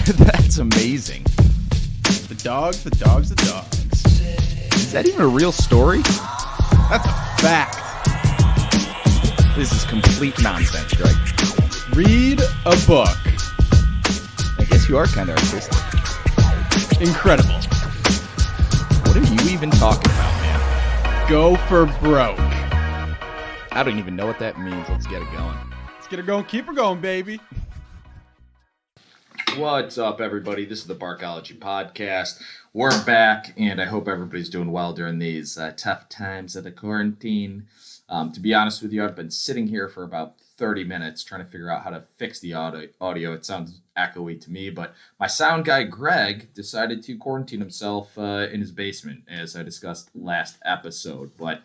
That's amazing. The dogs. Is that even a real story? That's a fact. This is complete nonsense, Greg. Read a book. I guess you are kind of artistic. Incredible. What are you even talking about, man? Go for broke. I don't even know what that means. Let's get it going. Let's get her going. Keep her going, baby. What's up, everybody? This is the Barkology Podcast. We're back, and I hope everybody's doing well during these tough times of the quarantine. To be honest with you, I've been sitting here for about 30 minutes trying to figure out how to fix the audio. It sounds echoey to me, but my sound guy, Greg, decided to quarantine himself in his basement, as I discussed last episode. But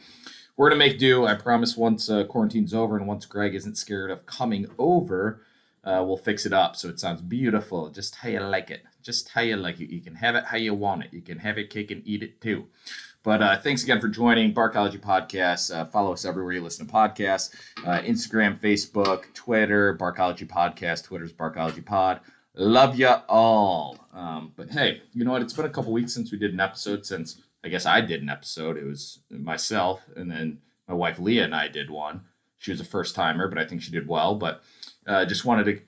we're going to make do. I promise once quarantine's over and once Greg isn't scared of coming over, we'll fix it up so it sounds beautiful, just how you like it. Just how you like it. You can have it how you want it. You can have your cake and eat it too. But thanks again for joining Barkology Podcast. Follow us everywhere you listen to podcasts. Instagram, Facebook, Twitter, Barkology Podcast. Twitter's Barkology Pod. Love ya all. But hey, you know what? It's been a couple weeks since we did an episode, since I guess I did an episode. It was myself, and then my wife Leah and I did one. She was a first timer, but I think she did well. But just wanted to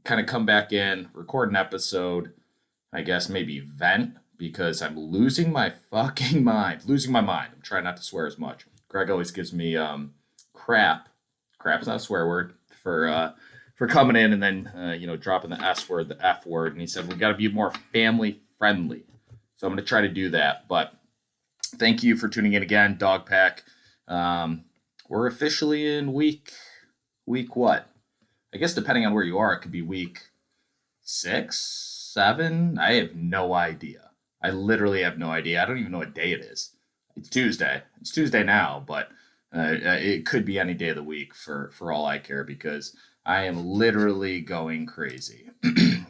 kind of come back in, record an episode, I guess maybe vent, because I'm losing my fucking mind. Losing my mind. I'm trying not to swear as much. Greg always gives me crap. Crap's not a swear word for coming in and then dropping the S word, the F word. And he said we got to be more family friendly. So I'm going to try to do that. But thank you for tuning in again, Dog Pack. We're officially in week what? I guess depending on where you are, it could be week 6, 7. I have no idea. I literally have no idea. I don't even know what day it is. It's Tuesday. It's Tuesday now, but it could be any day of the week for all I care, because I am literally going crazy.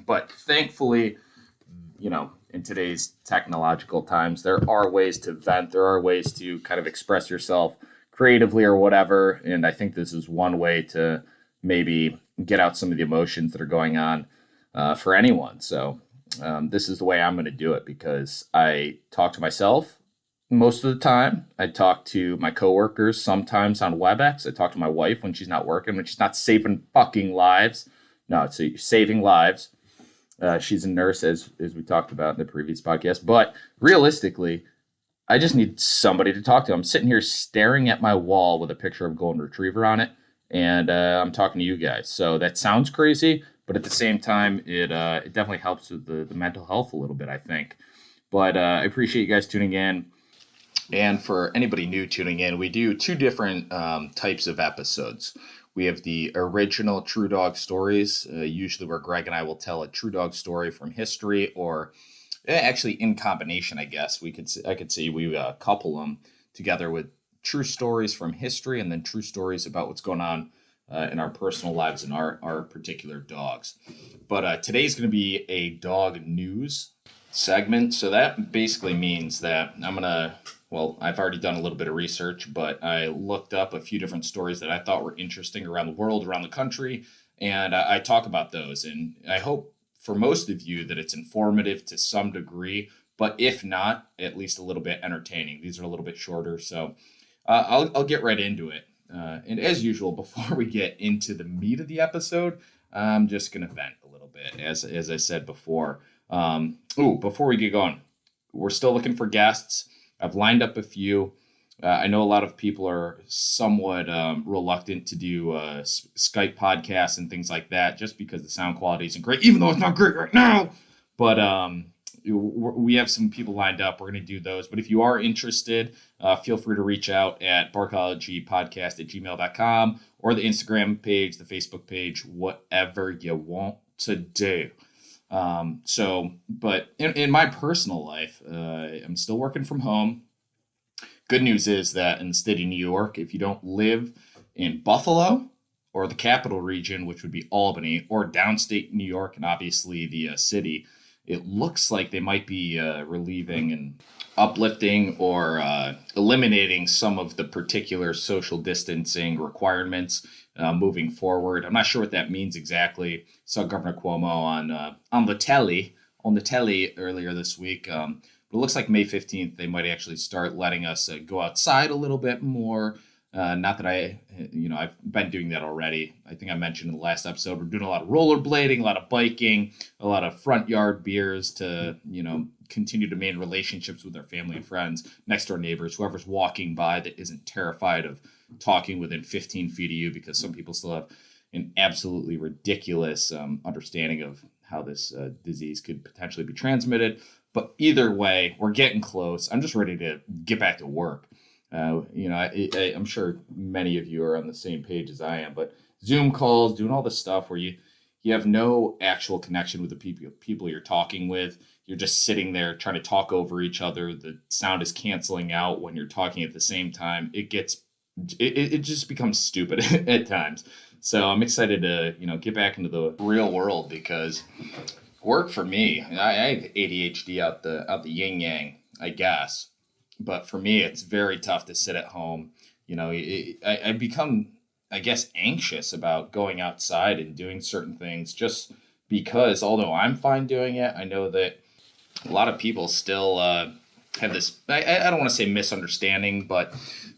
But thankfully, in today's technological times, there are ways to vent. There are ways to kind of express yourself creatively or whatever. And I think this is one way to maybe get out some of the emotions that are going on for anyone. So this is the way I'm going to do it, because I talk to myself most of the time. I talk to my coworkers sometimes on WebEx. I talk to my wife when she's not working, when she's not saving fucking lives. No, it's saving lives. She's a nurse, as we talked about in the previous podcast. But realistically, I just need somebody to talk to. I'm sitting here staring at my wall with a picture of a golden retriever on it, and I'm talking to you guys. So that sounds crazy, but at the same time, it definitely helps with the mental health a little bit, I think. But I appreciate you guys tuning in. And for anybody new tuning in, we do 2 different types of episodes. We have the original True Dog Stories, usually where Greg and I will tell a True Dog story from history, or actually in combination, I guess. I could say we couple them together with true stories from history and then true stories about what's going on in our personal lives and our particular dogs. But today's going to be a dog news segment. So that basically means that I've already done a little bit of research, but I looked up a few different stories that I thought were interesting around the world, around the country, and I talk about those. And I hope for most of you that it's informative to some degree, but if not, at least a little bit entertaining. These are a little bit shorter, so I'll get right into it. And as usual, before we get into the meat of the episode, I'm just going to vent a little bit, as I said before. Before we get going, we're still looking for guests. I've lined up a few. I know a lot of people are somewhat reluctant to do Skype podcasts and things like that, just because the sound quality isn't great, even though it's not great right now. But we have some people lined up. We're going to do those. But if you are interested, feel free to reach out at barkologypodcast@gmail.com or the Instagram page, the Facebook page, whatever you want to do. But in my personal life, I'm still working from home. Good news is that in the state of New York, if you don't live in Buffalo or the capital region, which would be Albany, or downstate New York, and obviously the city, it looks like they might be relieving and uplifting or eliminating some of the particular social distancing requirements moving forward. I'm not sure what that means exactly. Saw Governor Cuomo on the telly earlier this week. But it looks like May 15th they might actually start letting us go outside a little bit more. Not that I've been doing that already. I think I mentioned in the last episode, we're doing a lot of rollerblading, a lot of biking, a lot of front yard beers to, continue to maintain relationships with our family and friends, next door neighbors, whoever's walking by that isn't terrified of talking within 15 feet of you, because some people still have an absolutely ridiculous understanding of how this disease could potentially be transmitted. But either way, we're getting close. I'm just ready to get back to work. I'm sure many of you are on the same page as I am, but Zoom calls, doing all this stuff where you have no actual connection with the people you're talking with. You're just sitting there trying to talk over each other. The sound is canceling out when you're talking at the same time. It just becomes stupid at times. So I'm excited to, get back into the real world, because work for me, I have ADHD out the yin yang, I guess. But for me, it's very tough to sit at home. I become, I guess, anxious about going outside and doing certain things, just because although I'm fine doing it, I know that a lot of people still have this, I don't want to say misunderstanding, but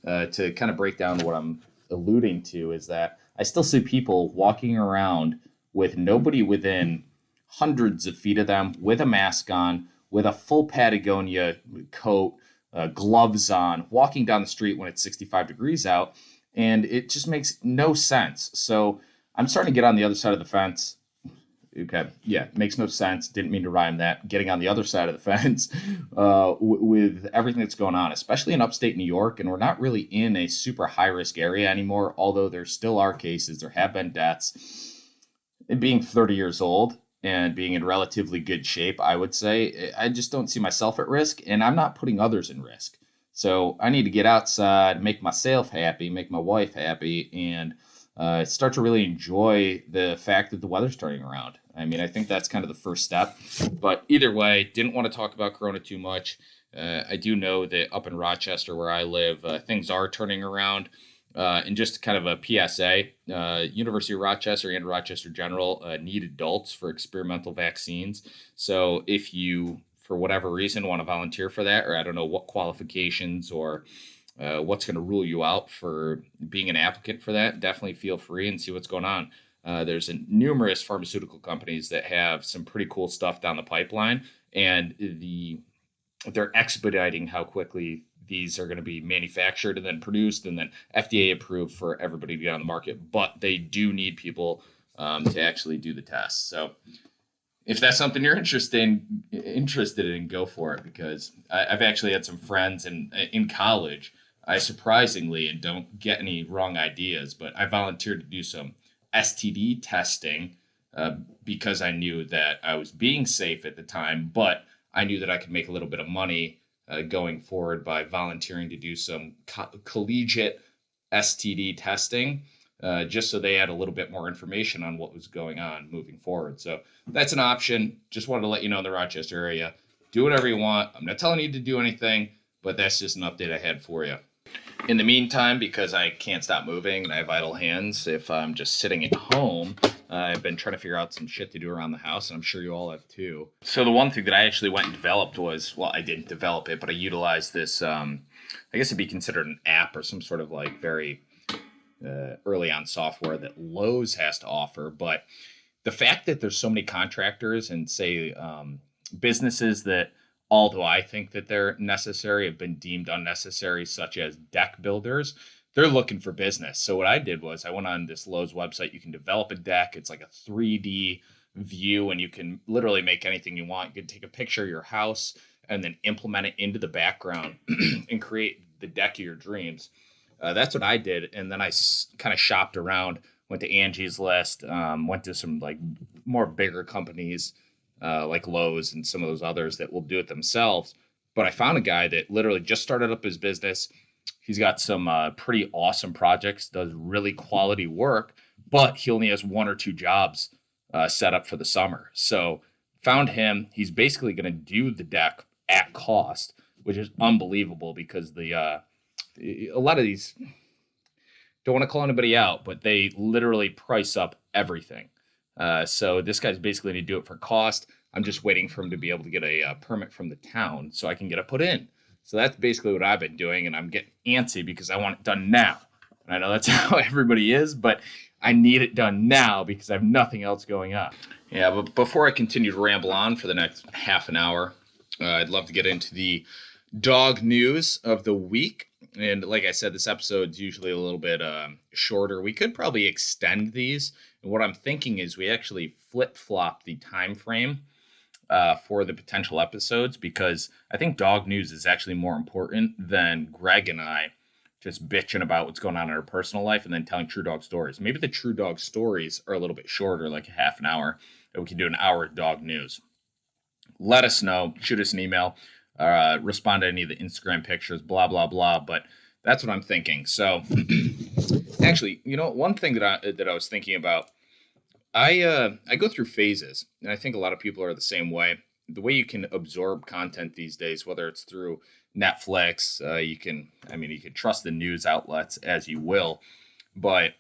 to kind of break down what I'm alluding to is that I still see people walking around with nobody within hundreds of feet of them, with a mask on, with a full Patagonia coat, gloves on, walking down the street when it's 65 degrees out, and it just makes no sense. So I'm starting to get on the other side of the fence. Okay, yeah, makes no sense. Didn't mean to rhyme that. Getting on the other side of the fence with everything that's going on, especially in upstate New York, and we're not really in a super high-risk area anymore, although there still are cases. There have been deaths. And being 30 years old and being in relatively good shape, I would say, I just don't see myself at risk, and I'm not putting others in risk. So I need to get outside, make myself happy, make my wife happy, and start to really enjoy the fact that the weather's turning around. I mean, I think that's kind of the first step. But either way, didn't want to talk about Corona too much. I do know that up in Rochester, where I live, things are turning around. And just kind of a PSA, University of Rochester and Rochester General need adults for experimental vaccines. So if you, for whatever reason, want to volunteer for that, or I don't know what qualifications or what's going to rule you out for being an applicant for that, definitely feel free and see what's going on. There's numerous pharmaceutical companies that have some pretty cool stuff down the pipeline, and they're expediting how quickly these are going to be manufactured and then produced and then FDA approved for everybody to get on the market. But they do need people to actually do the tests. So if that's something you're interested in, go for it, because I've actually had some friends in college. I surprisingly, and don't get any wrong ideas, but I volunteered to do some STD testing because I knew that I was being safe at the time, but I knew that I could make a little bit of money going forward by volunteering to do some collegiate STD testing, just so they had a little bit more information on what was going on moving forward. So that's an option. Just wanted to let you know in the Rochester area. Do whatever you want. I'm not telling you to do anything, but that's just an update I had for you. In the meantime, because I can't stop moving and I have idle hands, if I'm just sitting at home, I've been trying to figure out some shit to do around the house, and I'm sure you all have too. So the one thing that I actually went and developed was, well, I didn't develop it, but I utilized this, I guess it'd be considered an app or some sort of like very early on software that Lowe's has to offer. But the fact that there's so many contractors and say businesses that, although I think that they're necessary, have been deemed unnecessary, such as deck builders, they're looking for business. So what I did was I went on this Lowe's website. You can develop a deck. It's like a 3D view, and you can literally make anything you want. You can take a picture of your house and then implement it into the background and create the deck of your dreams. That's what I did. And then I kind of shopped around, went to Angie's List, went to some like more bigger companies, like Lowe's and some of those others that will do it themselves. But I found a guy that literally just started up his business. He's got some pretty awesome projects, does really quality work, but he only has one or two jobs set up for the summer. So found him. He's basically going to do the deck at cost, which is unbelievable because a lot of these, don't want to call anybody out, but they literally price up everything. So this guy's basically going to do it for cost. I'm just waiting for him to be able to get a permit from the town so I can get it put in. So that's basically what I've been doing, and I'm getting antsy because I want it done now. And I know that's how everybody is, but I need it done now because I have nothing else going on. Yeah, but before I continue to ramble on for the next half an hour, I'd love to get into the dog news of the week. And like I said, this episode's usually a little bit shorter. We could probably extend these. And what I'm thinking is we actually flip-flop the time frame for the potential episodes, because I think dog news is actually more important than Greg and I just bitching about what's going on in our personal life and then telling true dog stories. Maybe the true dog stories are a little bit shorter, like a half an hour, and we can do an hour of dog news. Let us know. Shoot us an email. Respond to any of the Instagram pictures, blah, blah, blah. But that's what I'm thinking. So actually, one thing that I was thinking about, I go through phases, and I think a lot of people are the same way. The way you can absorb content these days, whether it's through Netflix, you can trust the news outlets as you will, but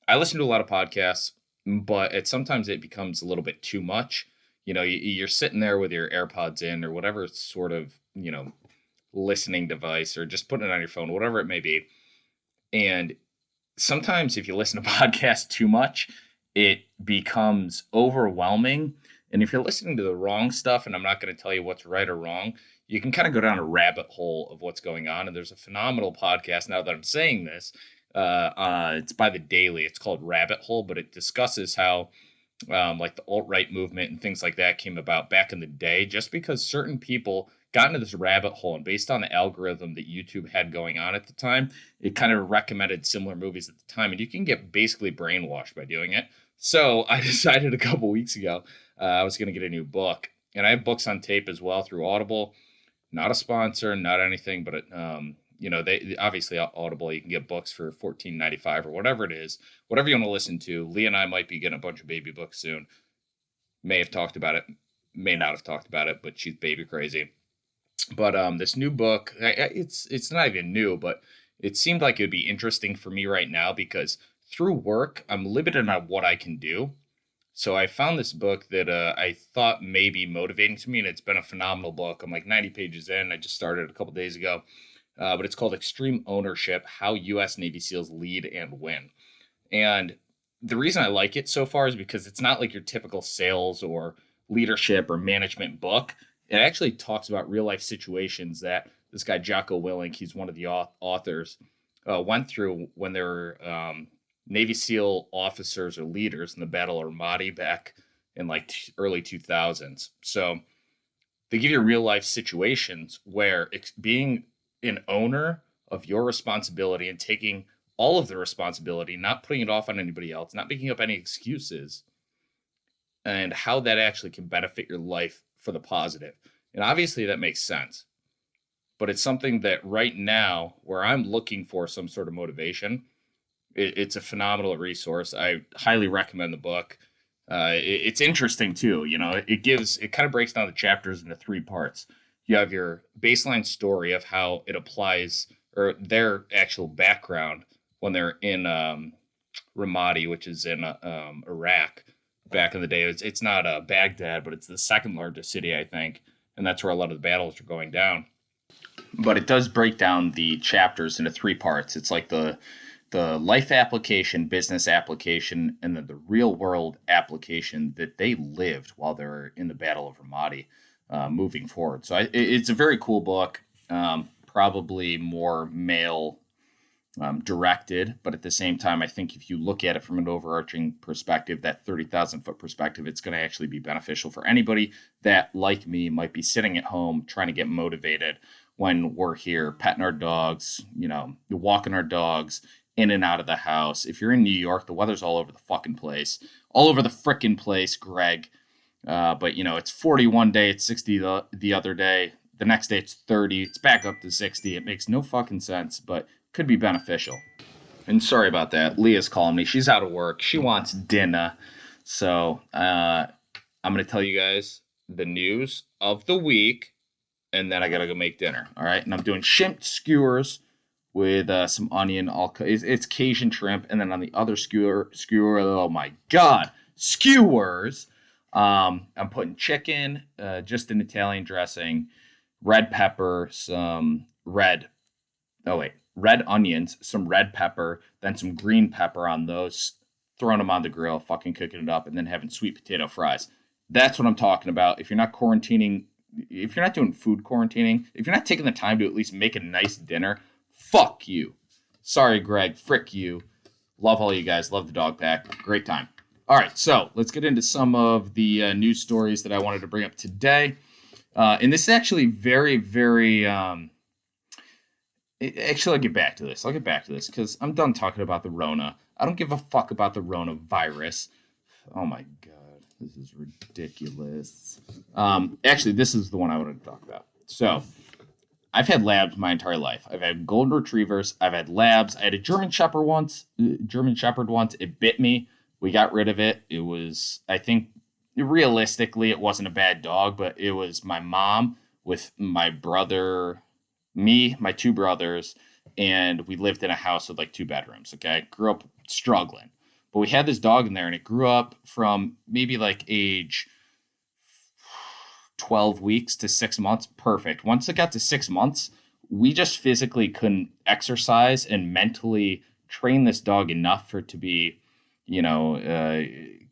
I listen to a lot of podcasts, but sometimes it becomes a little bit too much. You're sitting there with your AirPods in or whatever sort of, listening device, or just putting it on your phone, whatever it may be. And sometimes if you listen to podcasts too much, it becomes overwhelming. And if you're listening to the wrong stuff, and I'm not going to tell you what's right or wrong, you can kind of go down a rabbit hole of what's going on. And there's a phenomenal podcast, now that I'm saying this, it's by The Daily. It's called Rabbit Hole, but it discusses how like the alt-right movement and things like that came about back in the day, just because certain people got into this rabbit hole, and based on the algorithm that YouTube had going on at the time, it kind of recommended similar movies at the time, and you can get basically brainwashed by doing it. So I decided a couple weeks ago I was going to get a new book, and I have books on tape as well through Audible. Not a sponsor, not anything, but they obviously Audible, you can get books for $14.95 or whatever it is, whatever you want to listen to. Lee and I might be getting a bunch of baby books soon. May have talked about it, may not have talked about it, but she's baby crazy. But this new book, it's not even new, but it seemed like it would be interesting for me right now because through work, I'm limited on what I can do. So I found this book that I thought may be motivating to me, and it's been a phenomenal book. I'm like 90 pages in. I just started a couple days ago. But it's called Extreme Ownership, How U.S. Navy SEALs Lead and Win. And the reason I like it so far is because it's not like your typical sales or leadership or management book. It actually talks about real life situations that this guy, Jocko Willink, he's one of the authors, went through when they were Navy SEAL officers or leaders in the Battle of Ramadi back in like early 2000s. So they give you real life situations where being an owner of your responsibility and taking all of the responsibility, not putting it off on anybody else, not making up any excuses, and how that actually can benefit your life for the positive. And obviously that makes sense, but it's something that right now where I'm looking for some sort of motivation, it's a phenomenal resource. I highly recommend the book. It's interesting too. It kind of breaks down the chapters into 3 parts. You have your baseline story of how it applies, or their actual background when they're in Ramadi, which is in Iraq back in the day. It's not Baghdad, but it's the second largest city, I think. And that's where a lot of the battles are going down. But it does break down the chapters into 3 parts. It's like the life application, business application, and then the real world application that they lived while they were in the Battle of Ramadi. Moving forward. So it's a very cool book, probably more male directed, but at the same time, I think if you look at it from an overarching perspective, that 30,000 foot perspective, it's going to actually be beneficial for anybody that, like me, might be sitting at home trying to get motivated when we're here petting our dogs, walking our dogs in and out of the house. If you're in New York, the weather's all over the fucking place, all over the frickin' place, Greg. But it's 41 day, it's 60 the other day, the next day it's 30, it's back up to 60. It makes no fucking sense, but could be beneficial. And sorry about that. Leah's calling me. She's out of work. She wants dinner. So I'm going to tell you guys the news of the week, and then I got to go make dinner. All right. And I'm doing shrimp skewers with some onion. It's Cajun shrimp. And then on the other skewer, oh my God, skewers. I'm putting chicken, just an Italian dressing, red pepper, red onions, some red pepper, then some green pepper on those, throwing them on the grill, fucking cooking it up, and then having sweet potato fries. That's what I'm talking about. If you're not quarantining, if you're not doing food quarantining, if you're not taking the time to at least make a nice dinner, fuck you. Sorry, Greg. Frick you. Love all you guys. Love the dog pack. Great time. All right, so let's get into some of the news stories that I wanted to bring up today. And this is actually very, very... Actually, I'll get back to this. Because I'm done talking about the Rona. I don't give a fuck about the Rona virus. Oh my God. This is ridiculous. Actually, this is the one I wanted to talk about. So, I've had labs my entire life. I've had golden retrievers. I've had labs. I had a German Shepherd once. It bit me. We got rid of it. It was, I think, realistically, it wasn't a bad dog, but it was my mom with my brother, me, my two brothers, and we lived in a house with like 2 bedrooms. Okay. Grew up struggling. But we had this dog in there, and it grew up from maybe like age 12 weeks to 6 months. Perfect. Once it got to 6 months, we just physically couldn't exercise and mentally train this dog enough for it to be,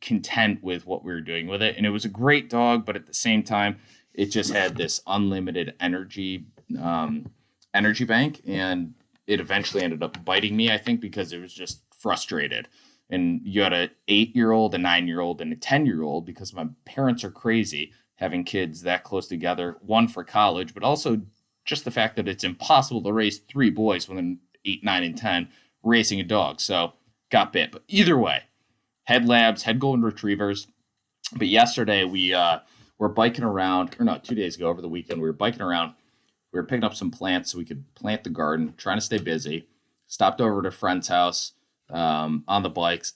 content with what we were doing with it. And it was a great dog, but at the same time, it just had this unlimited energy bank, and it eventually ended up biting me, I think, because it was just frustrated. And you had an 8-year-old, a 9-year-old, and a 10-year-old, because my parents are crazy having kids that close together, one for college, but also just the fact that it's impossible to raise 3 boys within 8, 9, and 10 raising a dog. So got bit. But either way, had labs, had golden retrievers. But yesterday we were biking around, 2 days ago over the weekend, we were biking around. We were picking up some plants so we could plant the garden, trying to stay busy. Stopped over to a friend's house on the bikes.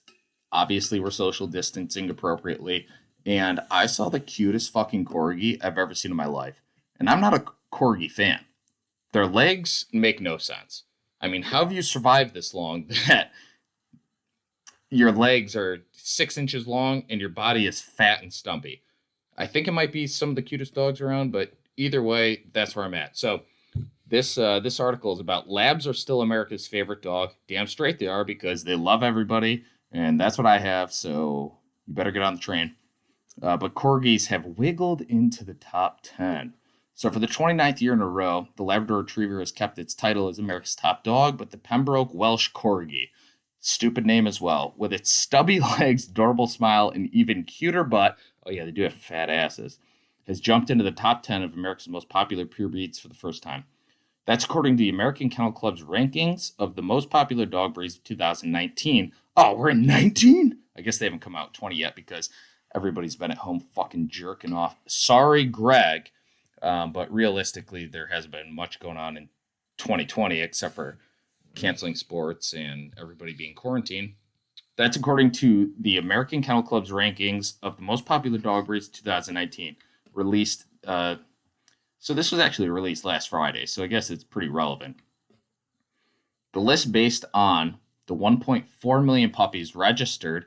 Obviously, we're social distancing appropriately. And I saw the cutest fucking corgi I've ever seen in my life. And I'm not a corgi fan. Their legs make no sense. I mean, how have you survived this long that your legs are 6 inches long and your body is fat and stumpy? I think it might be some of the cutest dogs around, but either way, that's where I'm at. So this article is about labs are still America's favorite dog. Damn straight they are, because they love everybody, and that's what I have, so you better get on the train. But corgis have wiggled into the top 10. So for the 29th year in a row, the Labrador Retriever has kept its title as America's top dog, but the Pembroke Welsh Corgi, stupid name as well, with its stubby legs, adorable smile, and even cuter butt, oh yeah, they do have fat asses, has jumped into the top 10 of America's most popular pure breeds for the first time. That's according to the American Kennel Club's rankings of the most popular dog breeds of 2019. Oh, we're in 19? I guess they haven't come out 20 yet because everybody's been at home fucking jerking off. Sorry, Greg. But realistically, there hasn't been much going on in 2020 except for canceling sports and everybody being quarantined. That's according to the American Kennel Club's rankings of the most popular dog breeds 2019, released. So this was actually released last Friday, so I guess it's pretty relevant. The list based on the 1.4 million puppies registered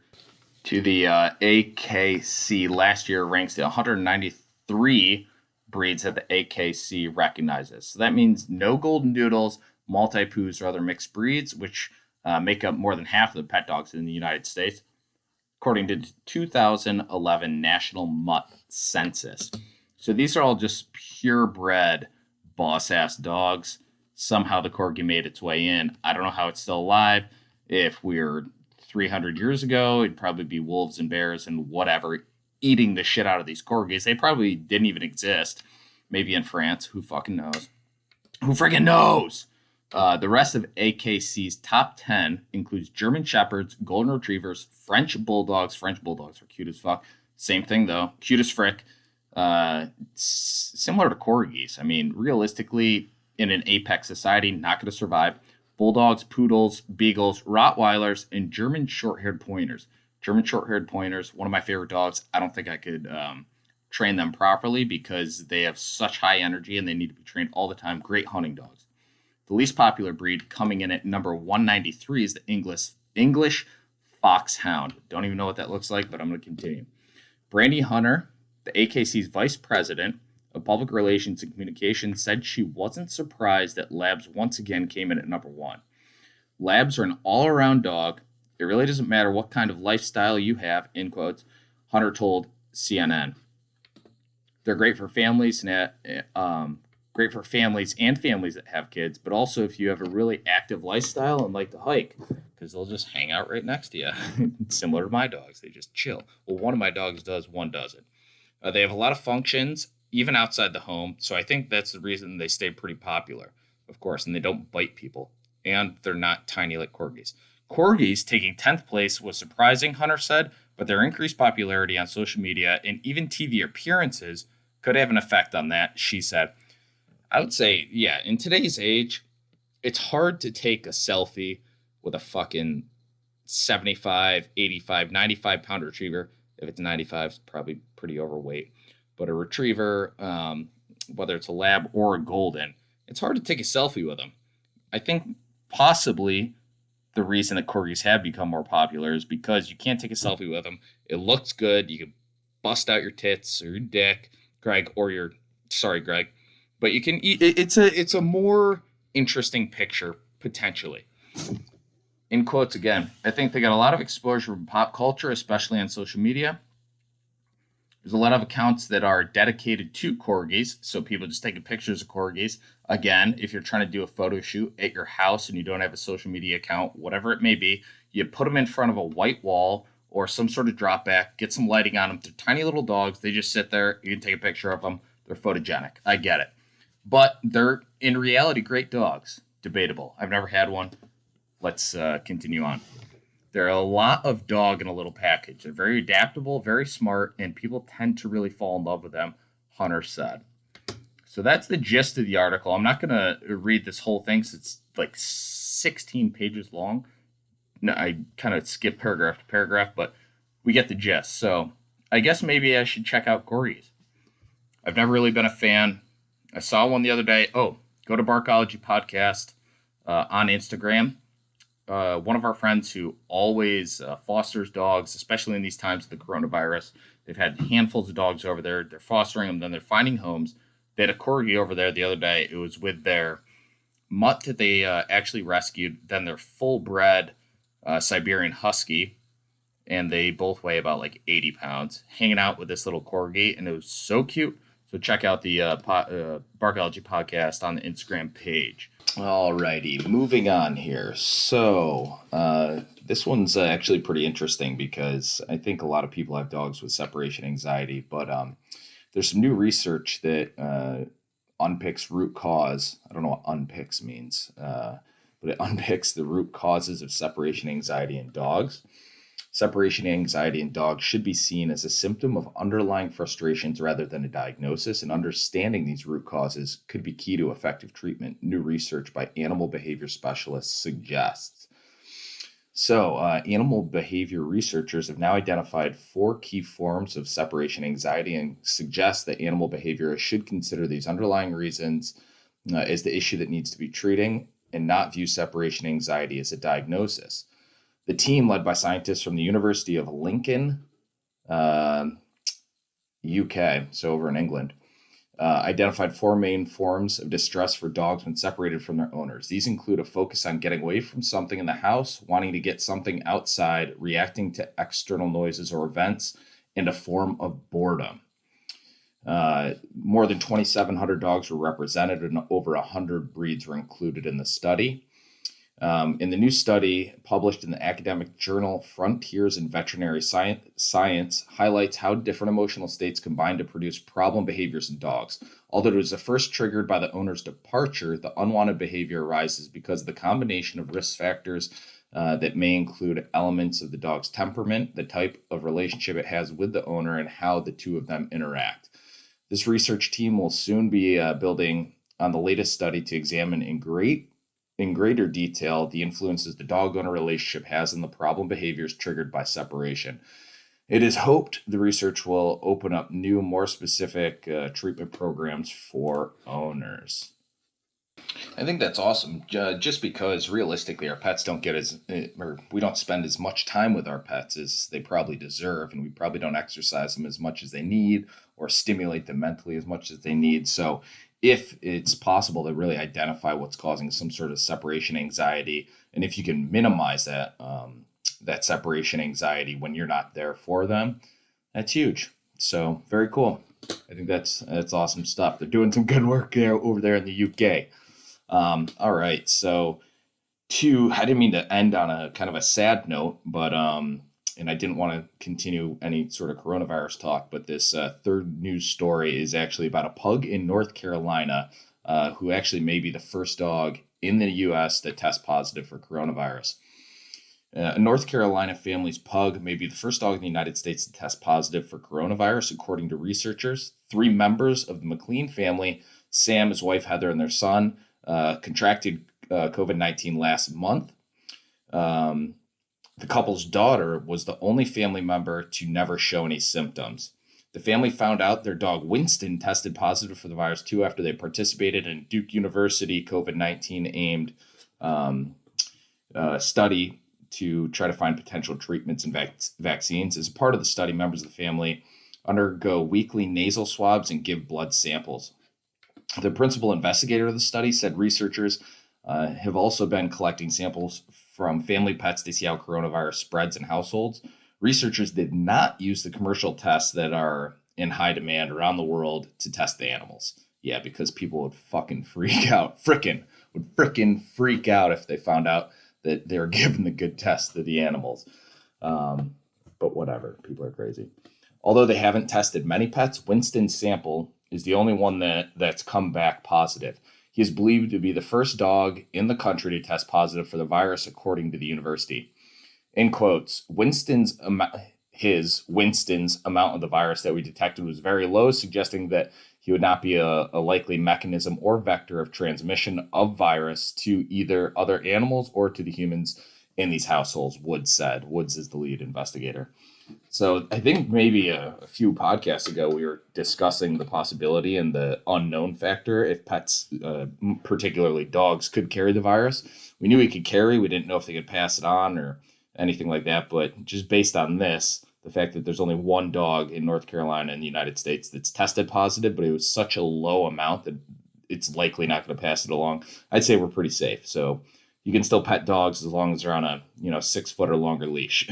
to the AKC last year ranks the 193 breeds that the AKC recognizes. So that means no golden doodles, multi-poos, or other mixed breeds, which make up more than half of the pet dogs in the United States, according to the 2011 National Mutt Census. So these are all just purebred boss-ass dogs. Somehow the corgi made its way in. I don't know how it's still alive. If we're 300 years ago, it'd probably be wolves and bears and whatever eating the shit out of these corgis. They probably didn't even exist. Maybe in France. Who fucking knows? Who freaking knows? The rest of AKC's top 10 includes German Shepherds, Golden Retrievers, French Bulldogs. French Bulldogs are cute as fuck. Same thing, though. Cute as frick. Similar to corgis. I mean, realistically, in an apex society, not going to survive. Bulldogs, poodles, beagles, Rottweilers, and German short-haired pointers. German short-haired pointers, one of my favorite dogs. I don't think I could train them properly because they have such high energy and they need to be trained all the time. Great hunting dogs. The least popular breed, coming in at number 193, is the English Foxhound. Don't even know what that looks like, but I'm going to continue. Brandy Hunter, the AKC's vice president of public relations and communications, said she wasn't surprised that Labs once again came in at number 1. Labs are an all-around dog. It really doesn't matter what kind of lifestyle you have, in quotes, Hunter told CNN. They're great for families and families that have kids, but also if you have a really active lifestyle and like to hike, because they'll just hang out right next to you. Similar to my dogs, they just chill. Well, one of my dogs does, one doesn't. They have a lot of functions, even outside the home, so I think that's the reason they stay pretty popular, of course, and they don't bite people, and they're not tiny like corgis. Corgis taking 10th place was surprising, Hunter said, but their increased popularity on social media and even TV appearances could have an effect on that, she said. I would say, yeah, in today's age, it's hard to take a selfie with a fucking 75, 85, 95-pound retriever. If it's 95, it's probably pretty overweight. But a retriever, whether it's a lab or a golden, it's hard to take a selfie with them. I think possibly the reason that corgis have become more popular is because you can't take a selfie with them. It looks good. You can bust out your tits or your dick, Greg, Greg. But you can eat. It's a more interesting picture, potentially. In quotes again, I think they got a lot of exposure from pop culture, especially on social media. There's a lot of accounts that are dedicated to corgis, so people just taking pictures of corgis. Again, if you're trying to do a photo shoot at your house and you don't have a social media account, whatever it may be, you put them in front of a white wall or some sort of drop back, get some lighting on them. They're tiny little dogs. They just sit there. You can take a picture of them. They're photogenic. I get it. But they're, in reality, great dogs. Debatable. I've never had one. Let's continue on. There are a lot of dog in a little package. They're very adaptable, very smart, and people tend to really fall in love with them, Hunter said. So that's the gist of the article. I'm not going to read this whole thing since it's like 16 pages long. No, I kind of skip paragraph to paragraph, but we get the gist. So I guess maybe I should check out corgis. I've never really been a fan. I saw one the other day. Oh, go to Barkology Podcast on Instagram. One of our friends who always fosters dogs, especially in these times of the coronavirus. They've had handfuls of dogs over there. They're fostering them, then they're finding homes. They had a corgi over there the other day. It was with their mutt that they actually rescued, then their full-bred Siberian Husky, and they both weigh about like 80 pounds, hanging out with this little corgi, and it was so cute. So check out the Barkology Podcast on the Instagram page. Alrighty, moving on here. So this one's actually pretty interesting because I think a lot of people have dogs with separation anxiety, but there's some new research that unpicks root cause. I don't know what unpicks means, but it unpicks the root causes of separation anxiety in dogs. Separation anxiety in dogs should be seen as a symptom of underlying frustrations rather than a diagnosis, and understanding these root causes could be key to effective treatment, new research by animal behavior specialists suggests. So, animal behavior researchers have now identified 4 key forms of separation anxiety and suggest that animal behaviorists should consider these underlying reasons as the issue that needs to be treating and not view separation anxiety as a diagnosis. The team, led by scientists from the University of Lincoln, UK, so over in England, identified 4 main forms of distress for dogs when separated from their owners. These include a focus on getting away from something in the house, wanting to get something outside, reacting to external noises or events, and a form of boredom. More than 2,700 dogs were represented, and over 100 breeds were included in the study. In the new study published in the academic journal Frontiers in Veterinary Science highlights how different emotional states combine to produce problem behaviors in dogs. Although it was first triggered by the owner's departure, the unwanted behavior arises because of the combination of risk factors that may include elements of the dog's temperament, the type of relationship it has with the owner, and how the two of them interact. This research team will soon be building on the latest study to examine in great in greater detail the influences the dog-owner relationship has and the problem behaviors triggered by separation. It is hoped the research will open up new, more specific treatment programs for owners. I think that's awesome. Just because realistically, our pets don't get or we don't spend as much time with our pets as they probably deserve, and we probably don't exercise them as much as they need or stimulate them mentally as much as they need. So, if it's possible to really identify what's causing some sort of separation anxiety, and if you can minimize that separation anxiety when you're not there for them, that's huge. So, very cool. I think that's awesome stuff. They're doing some good work there over there in the UK. All right, so I didn't mean to end on a kind of a sad note, but and I didn't want to continue any sort of coronavirus talk, but this third news story is actually about a pug in North Carolina who actually may be the first dog in the U.S. that tests positive for coronavirus. A North Carolina family's pug may be the first dog in the United States to test positive for coronavirus, according to researchers. 3 members of the McLean family, Sam, his wife Heather, and their son, contracted COVID-19 last month. The couple's daughter was the only family member to never show any symptoms. The family found out their dog Winston tested positive for the virus too after they participated in Duke University COVID-19 aimed study to try to find potential treatments and vaccines. As a part of the study, members of the family undergo weekly nasal swabs and give blood samples. The principal investigator of the study said researchers have also been collecting samples from family pets to see how coronavirus spreads in households. Researchers did not use the commercial tests that are in high demand around the world to test the animals. Yeah, because people would fucking freak out. Would frickin' freak out if they found out that they were giving the good tests to the animals. But whatever, people are crazy. Although they haven't tested many pets, Winston's sample is the only one that's come back positive. He is believed to be the first dog in the country to test positive for the virus, according to the university. In quotes, Winston's amount of the virus that we detected was very low, suggesting that he would not be a likely mechanism or vector of transmission of virus to either other animals or to the humans in these households, Woods said. Woods is the lead investigator. So I think maybe a few podcasts ago, we were discussing the possibility and the unknown factor if pets, particularly dogs, could carry the virus. We knew he could carry. We didn't know if they could pass it on or anything like that. But just based on this, the fact that there's only one dog in North Carolina in the United States that's tested positive, but it was such a low amount that it's likely not going to pass it along. I'd say we're pretty safe. So you can still pet dogs as long as they're on a 6 foot or longer leash.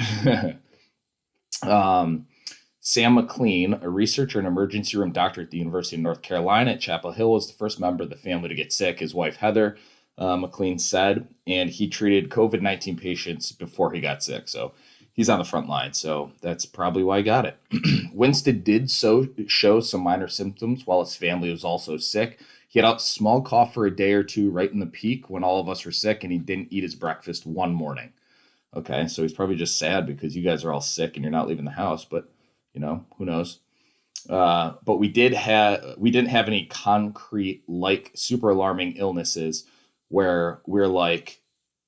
Sam McLean, a researcher and emergency room doctor at the University of North Carolina at Chapel Hill, was the first member of the family to get sick. His wife, Heather, McLean said, and he treated COVID-19 patients before he got sick. So he's on the front line. So that's probably why he got it. Winston did show some minor symptoms while his family was also sick. He had a small cough for a day or two right in the peak when all of us were sick, and he didn't eat his breakfast one morning. Okay, so he's probably just sad because you guys are all sick and you're not leaving the house, but who knows? But we didn't have any concrete, like, super alarming illnesses where we're like,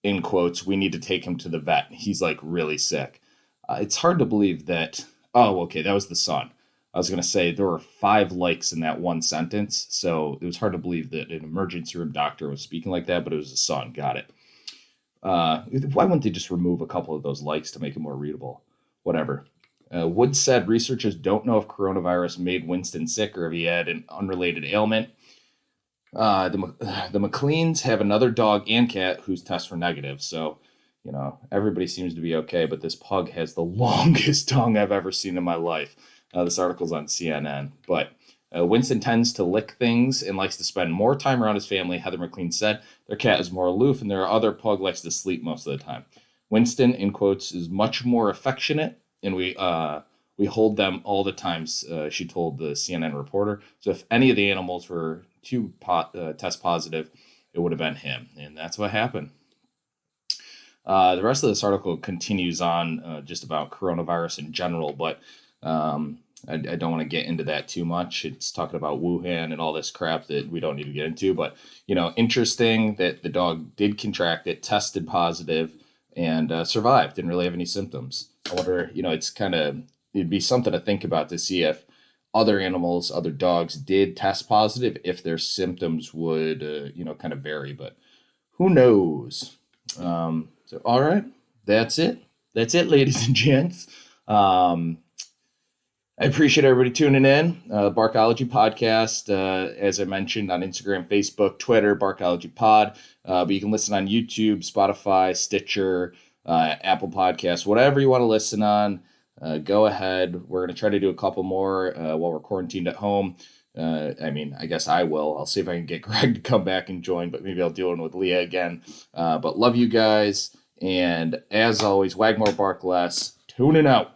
in quotes, we need to take him to the vet. He's like really sick. It's hard to believe that. Oh, okay, that was the son. I was going to say there were 5 likes in that one sentence, so it was hard to believe that an emergency room doctor was speaking like that, but it was a son. Got it. Why wouldn't they just remove a couple of those likes to make it more readable? Whatever. Woods said researchers don't know if coronavirus made Winston sick or if he had an unrelated ailment. The McLeans have another dog and cat whose tests were negative. So, everybody seems to be okay, but this pug has the longest tongue I've ever seen in my life. This article's on CNN. But Winston tends to lick things and likes to spend more time around his family, Heather McLean said. Their cat is more aloof, and their other pug likes to sleep most of the time. Winston, in quotes, is much more affectionate, and we hold them all the time, she told the CNN reporter. So if any of the animals were to test positive, it would have been him, and that's what happened. The rest of this article continues on just about coronavirus in general, but I don't want to get into that too much. It's talking about Wuhan and all this crap that we don't need to get into. But, interesting that the dog did contract it, tested positive, and survived. Didn't really have any symptoms. I wonder, it'd be something to think about to see if other animals, other dogs did test positive, if their symptoms would, kind of vary. But who knows? So, all right, that's it. That's it, ladies and gents. I appreciate everybody tuning in. Barkology Podcast, as I mentioned, on Instagram, Facebook, Twitter, Barkology Pod. But you can listen on YouTube, Spotify, Stitcher, Apple Podcasts, whatever you want to listen on. Go ahead. We're going to try to do a couple more while we're quarantined at home. I guess I will. I'll see if I can get Greg to come back and join, but maybe I'll do one with Leah again. But love you guys. And as always, wag more, bark less. Tuning out.